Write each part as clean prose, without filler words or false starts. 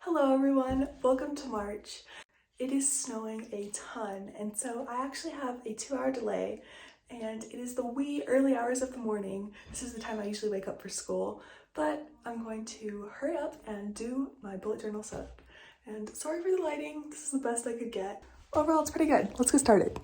Hello everyone, welcome to March. It is snowing a ton, and so I actually have a 2-hour delay, and it is the wee early hours of the morning. This is the time I usually wake up for school, but I'm going to hurry up and do my bullet journal setup. And sorry for the lighting, this is the best I could get. Overall, it's pretty good. Let's get started.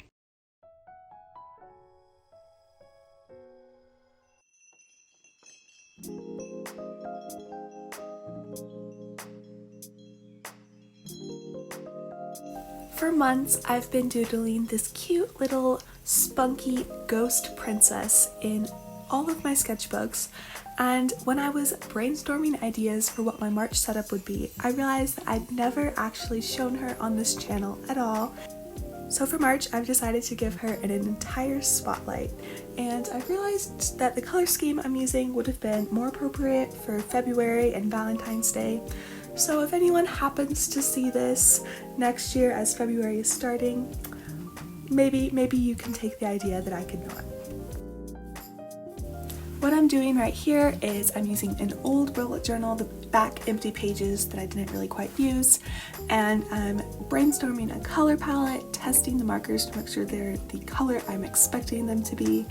For months, I've been doodling this cute little spunky ghost princess in all of my sketchbooks, and when I was brainstorming ideas for what my March setup would be, I realized that I'd never actually shown her on this channel at all. So for March, I've decided to give her an entire spotlight, and I realized that the color scheme I'm using would have been more appropriate for February and Valentine's Day. So if anyone happens to see this next year as February is starting, maybe you can take the idea that I could not. What I'm doing right here is I'm using an old bullet journal, the back empty pages that I didn't really quite use, and I'm brainstorming a color palette, testing the markers to make sure they're the color I'm expecting them to be,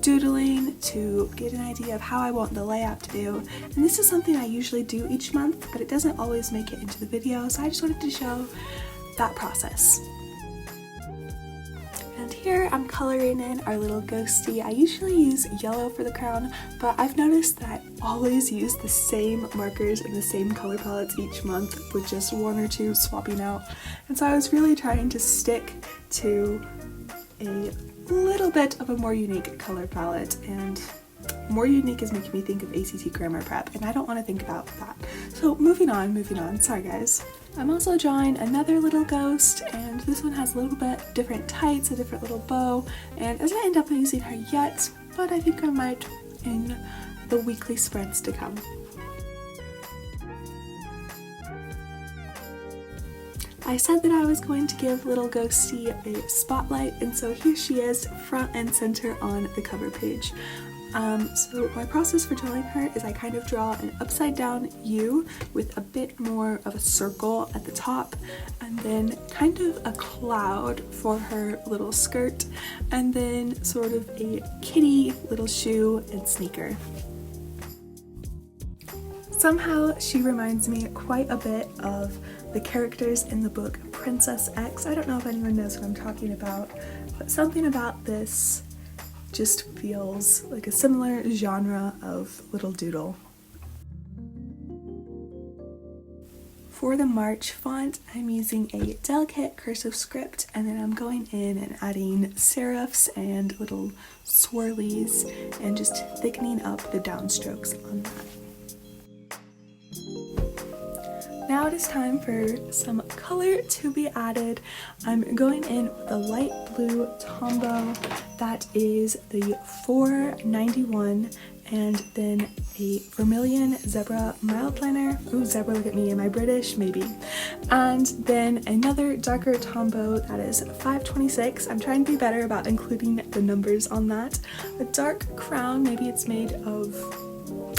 doodling to get an idea of how I want the layout to do, and this is something I usually do each month, but it doesn't always make it into the video, so I just wanted to show that process. And here I'm coloring in our little ghostie. I usually use yellow for the crown, but I've noticed that I always use the same markers and the same color palettes each month, with just one or two swapping out. And so I was really trying to stick to a little bit of a more unique color palette, and more unique is making me think of ACT grammar prep, and I don't want to think about that. So moving on, sorry guys. I'm also drawing another little ghost, and this one has a little bit different tights, a different little bow, and I didn't end up using her yet, but I think I might in the weekly spreads to come. I said that I was going to give little ghostie a spotlight, and so here she is, front and center on the cover page. So my process for drawing her is I kind of draw an upside down U with a bit more of a circle at the top, and then kind of a cloud for her little skirt, and then sort of a kitty little shoe and sneaker. Somehow she reminds me quite a bit of the characters in the book Princess X. I don't know if anyone knows what I'm talking about, but something about this just feels like a similar genre of little doodle. For the March font, I'm using a delicate cursive script, and then I'm going in and adding serifs and little swirlies and just thickening up the downstrokes on that. Now it is time for some color to be added. I'm going in with a light blue Tombow that is the 491, and then a vermilion zebra mild liner. Ooh, zebra, look at me, am I British? Maybe. And then another darker Tombow that is 526. I'm trying to be better about including the numbers on that. A dark crown, maybe it's made of,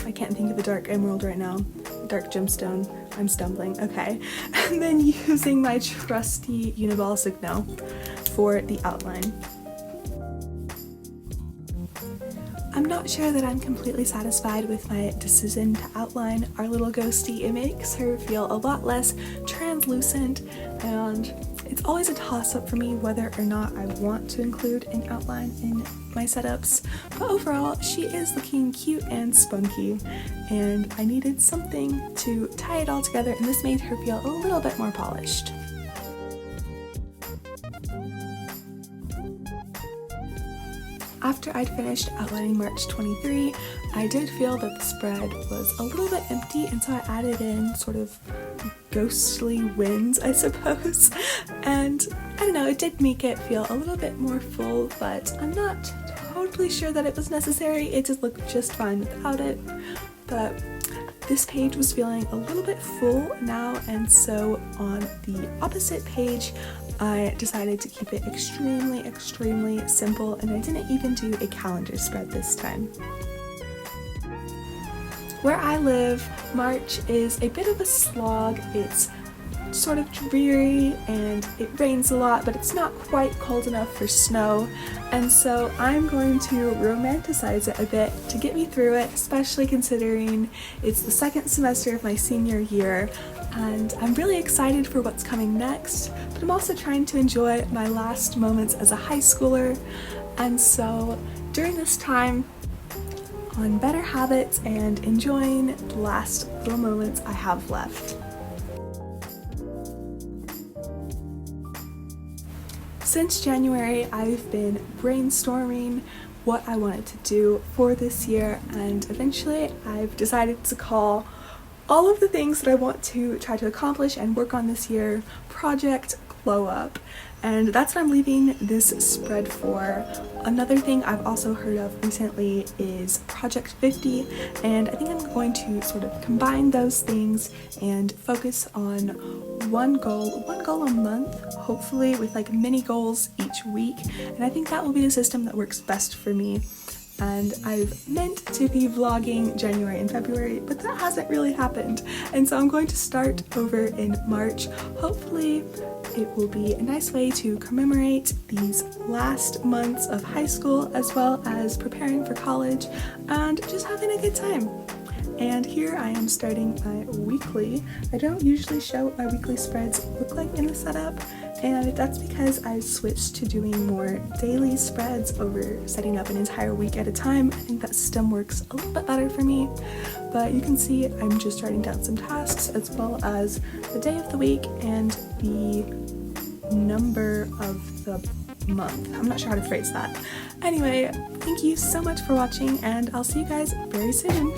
I can't think of a dark emerald right now. Dark gemstone. I'm stumbling. Okay. And then using my trusty Uniball Signo for the outline. I'm not sure that I'm completely satisfied with my decision to outline our little ghostie. It makes her feel a lot less translucent, and it's always a toss-up for me whether or not I want to include an outline in my setups, but overall she is looking cute and spunky, and I needed something to tie it all together, and this made her feel a little bit more polished. After I'd finished outlining March 23, I did feel that the spread was a little bit empty, and so I added in sort of ghostly winds, I suppose, and I don't know, it did make it feel a little bit more full, but I'm not totally sure that it was necessary. It just looked just fine without it, but this page was feeling a little bit full now, and so on the opposite page I decided to keep it extremely simple, and I didn't even do a calendar spread this time. Where I live, March is a bit of a slog. It's sort of dreary and it rains a lot, but it's not quite cold enough for snow, and so I'm going to romanticize it a bit to get me through it, especially considering it's the second semester of my senior year, and I'm really excited for what's coming next, but I'm also trying to enjoy my last moments as a high schooler. And so during this time, on better habits and enjoying the last little moments I have left. Since January, I've been brainstorming what I wanted to do for this year, and eventually I've decided to call all of the things that I want to try to accomplish and work on this year Project Glow Up. And that's what I'm leaving this spread for. Another thing I've also heard of recently is Project 50, and I think I'm going to sort of combine those things and focus on one goal a month, hopefully with like mini goals each week, and I think that will be the system that works best for me. And I've meant to be vlogging January and February, but that hasn't really happened. And so I'm going to start over in March. Hopefully it will be a nice way to commemorate these last months of high school, as well as preparing for college and just having a good time. And here I am starting my weekly. I don't usually show what my weekly spreads look like in the setup, and that's because I've switched to doing more daily spreads over setting up an entire week at a time. I think that system works a little bit better for me, but you can see I'm just writing down some tasks as well as the day of the week and the number of the month. I'm not sure how to phrase that. Anyway, thank you so much for watching, and I'll see you guys very soon.